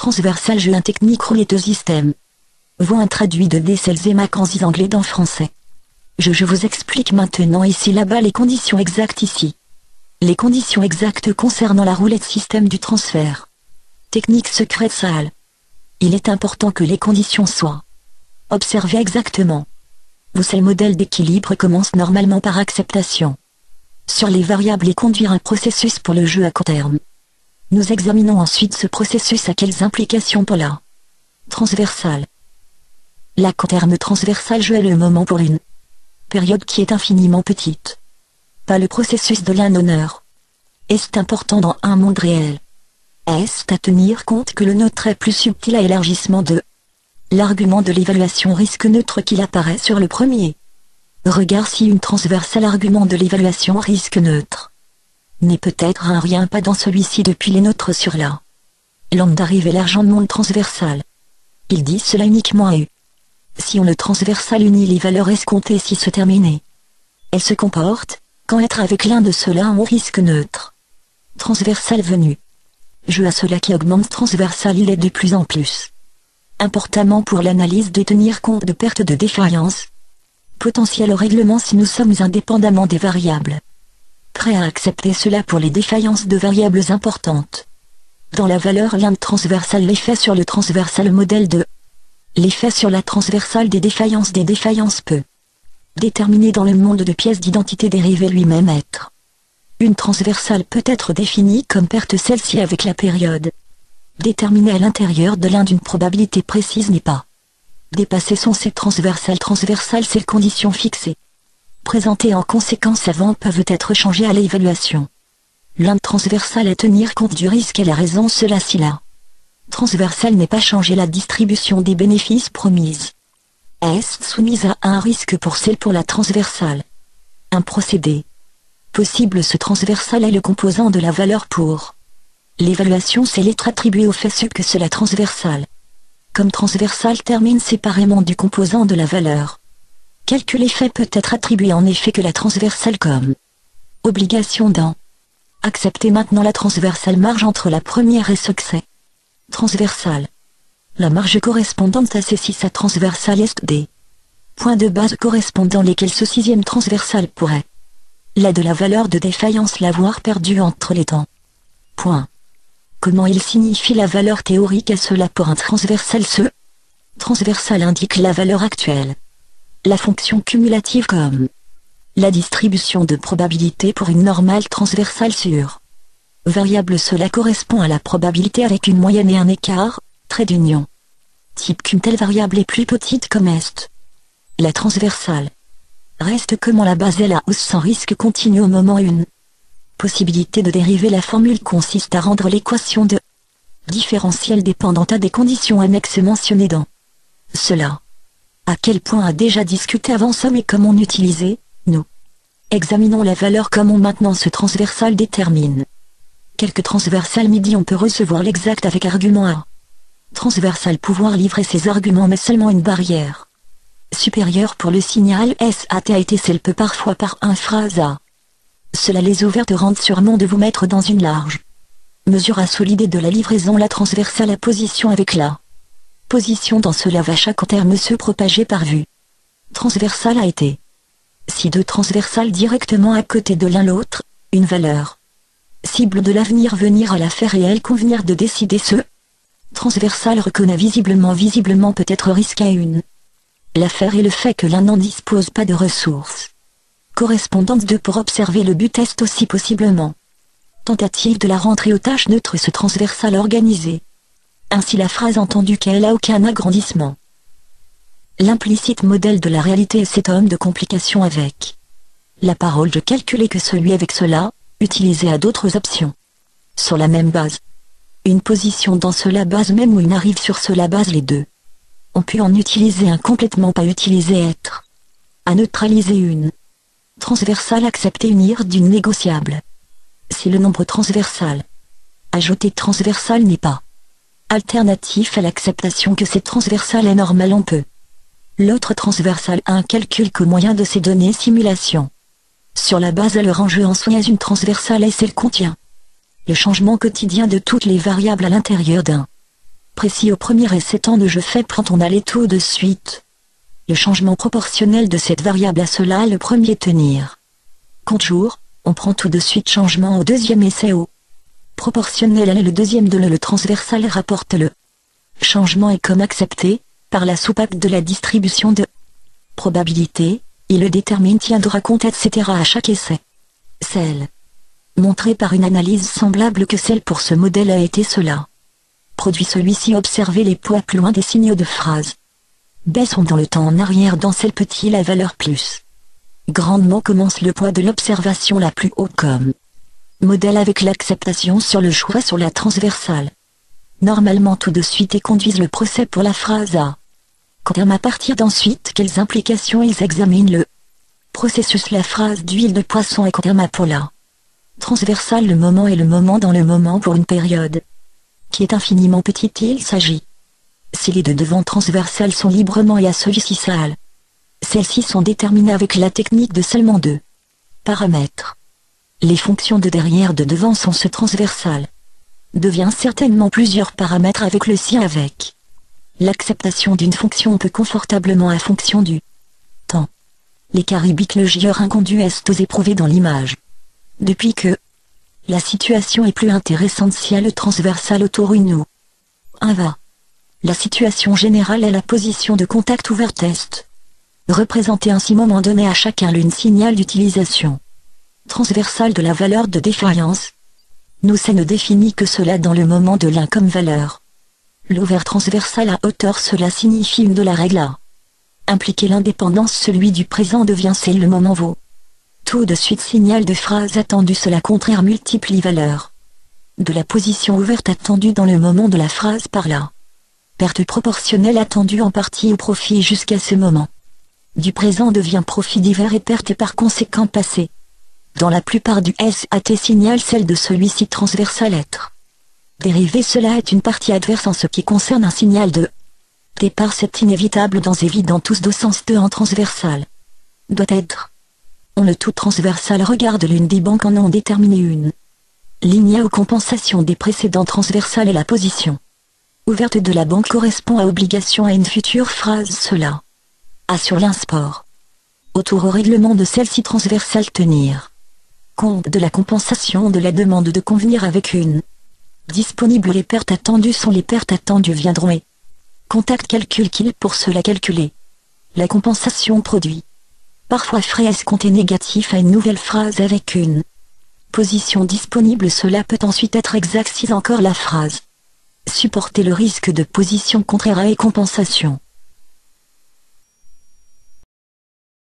Transversal jeu un technique roulette système. Voix intraduit de Dessels et Mackenzie anglais dans français. Je vous explique maintenant ici là-bas les conditions exactes ici. Les conditions exactes concernant la roulette système du transfert. Technique secrète sale. Il est important que les conditions soient observées exactement. Vous savez, le modèle d'équilibre commence normalement par acceptation sur les variables et conduire un processus pour le jeu à court terme. Nous examinons ensuite ce processus à quelles implications pour la transversale. La court terme transversal jeu est le moment pour une période qui est infiniment petite. Pas le processus de l'un-honneur. Est important dans un monde réel. Est à tenir compte que le nôtre est plus subtil à élargissement de l'argument de l'évaluation risque neutre qu'il apparaît sur le premier regard si une transversale argument de l'évaluation risque neutre n'est peut-être un rien pas dans celui-ci depuis les nôtres sur la lambda d'arrivée l'argent de monde transversal. Il dit cela uniquement à U. Si on le transversal unit les valeurs escomptées si se terminer, elle se comporte, quand être avec l'un de ceux-là on risque neutre. Transversal venu. Jeu à cela qui augmente transversal il est de plus en plus importantement pour l'analyse de tenir compte de perte de défaillance potentielle au règlement si nous sommes indépendamment des variables. Prêts à accepter cela pour les défaillances de variables importantes. Dans la valeur l'un transversal l'effet sur le transversal modèle de l'effet sur la transversale des défaillances peut déterminer dans le monde de pièces d'identité dérivée lui-même être. Une transversale peut être définie comme perte celle-ci avec la période déterminée à l'intérieur de l'un d'une probabilité précise n'est pas dépassée son C transversal ces conditions fixées présentées en conséquence avant peuvent être changées à l'évaluation. L'un transversal est tenir compte du risque et la raison cela si la transversale n'est pas changée la distribution des bénéfices promise est soumise à un risque pour celle pour la transversale. Un procédé possible ce transversal est le composant de la valeur pour l'évaluation c'est l'être attribué au fait sub que cela transversal. Comme transversal termine séparément du composant de la valeur. Calcul effet peut être attribué en effet que la transversale comme obligation dans. Accepter maintenant la transversale marge entre la première et succès. Transversale. La marge correspondante à ces six à transversale est des points de base correspondant lesquels ce sixième transversal pourrait la de la valeur de défaillance l'avoir perdu entre les temps. Point. Comment il signifie la valeur théorique à cela pour un transversal ce transversal indique la valeur actuelle. La fonction cumulative comme la distribution de probabilité pour une normale transversale sur variable cela correspond à la probabilité avec une moyenne et un écart, trait d'union. Type qu'une telle variable est plus petite comme est. La transversale reste comment la base est la hausse sans risque continu au moment une possibilité de dériver la formule consiste à rendre l'équation de différentiel dépendante à des conditions annexes mentionnées dans cela. À quel point a déjà discuté avant somme et comment utiliser, nous examinons la valeur comment maintenant ce transversal détermine. Quelques transversales midi on peut recevoir l'exact avec argument A. Transversal pouvoir livrer ses arguments mais seulement une barrière supérieure pour le signal SAT a été celle peut parfois par un phrase A. Cela les ouvertes rendent sûrement de vous mettre dans une large mesure à solider de la livraison la transversale à position avec la position dans cela va chaque terme se propager par vue. Transversale a été. Si deux transversales directement à côté de l'un l'autre, une valeur cible de l'avenir venir à la fait réelle convenir de décider ce transversal reconnaît visiblement peut-être risque à une l'affaire et le fait que l'un n'en dispose pas de ressources correspondantes de pour observer le but est aussi possiblement tentative de la rentrée aux tâches neutres ce transversal organisé. Ainsi la phrase entendue qu'elle a aucun agrandissement. L'implicite modèle de la réalité est cet homme de complication avec la parole de calculer que celui avec cela, utilisé à d'autres options. Sur la même base. Une position dans cela base même ou une arrive sur cela base les deux. On peut en utiliser un complètement pas utiliser être. À neutraliser une transversale accepter unir d'une négociable. Si le nombre transversal ajouté transversal n'est pas alternatif à l'acceptation que cette transversale est normale on peut. L'autre transversale a un calcul qu'au moyen de ces données simulation. Sur la base à leur enjeu en soi une transversale et celle contient le changement quotidien de toutes les variables à l'intérieur d'un Précis au premier et s'étend de je fais quand on allait tout de suite. Le changement proportionnel de cette variable à cela le premier tenir. Compte jour, on prend tout de suite changement au deuxième essai au proportionnel elle est le deuxième de le transversal rapporte le changement est comme accepté, par la soupape de la distribution de probabilité, il le détermine tiendra compte etc. à chaque essai. Celle montrée par une analyse semblable que celle pour ce modèle a été cela. Produit celui-ci observez les poids plus loin des signaux de phrase. Baissons dans le temps en arrière dans celle petit la valeur plus. Grandement commence le poids de l'observation la plus haut comme modèle avec l'acceptation sur le choix sur la transversale. Normalement tout de suite et conduisent le procès pour la phrase A. Terme à partir d'ensuite quelles implications ils examinent le processus la phrase d'huile de poisson et terme pour la transversale le moment est le moment dans le moment pour une période qui est infiniment petite il s'agit. Si les deux devants transversales sont librement et à celui-ci sale, celles-ci sont déterminées avec la technique de seulement deux paramètres. Les fonctions de derrière de devant sont ce transversal. Devient certainement plusieurs paramètres avec le sien avec. L'acceptation d'une fonction peut confortablement à fonction du temps. L'écart ubique le gieur incondu est aux éprouvé dans l'image. Depuis que la situation est plus intéressante si le transversal autour une ou un va. La situation générale est la position de contact ouvert test. Représenter ainsi moment donné à chacun l'une signal d'utilisation transversale de la valeur de défaillance. Nous ça ne définit que cela dans le moment de l'un comme valeur. L'ouvert transversal à hauteur cela signifie une de la règle A. Impliquer l'indépendance celui du présent devient c'est le moment vaut. Tout de suite signal de phrase attendue cela contraire multiplie valeur. De la position ouverte attendue dans le moment de la phrase par là. Perte proportionnelle attendue en partie au profit jusqu'à ce moment. Du présent devient profit divers et perte et par conséquent passé. Dans la plupart du SAT signale celle de celui-ci transversal être. Dérivé cela est une partie adverse en ce qui concerne un signal de départ c'est inévitable dans évident tous deux sens de en transversal. Doit être. On le tout transversal regarde l'une des banques en ont déterminé une. Ligne aux compensations des précédents transversales et la position ouverte de la banque correspond à obligation à une future phrase cela. A sur l'insport. Autour au règlement de celle-ci transversale tenir compte de la compensation de la demande de convenir avec une disponible les pertes attendues sont les pertes attendues viendront et contact calcul qu'il pour cela calculer la compensation produit parfois frais escompté négatif à une nouvelle phrase avec une position disponible cela peut ensuite être exact si encore la phrase supporter le risque de position contraire à et compensation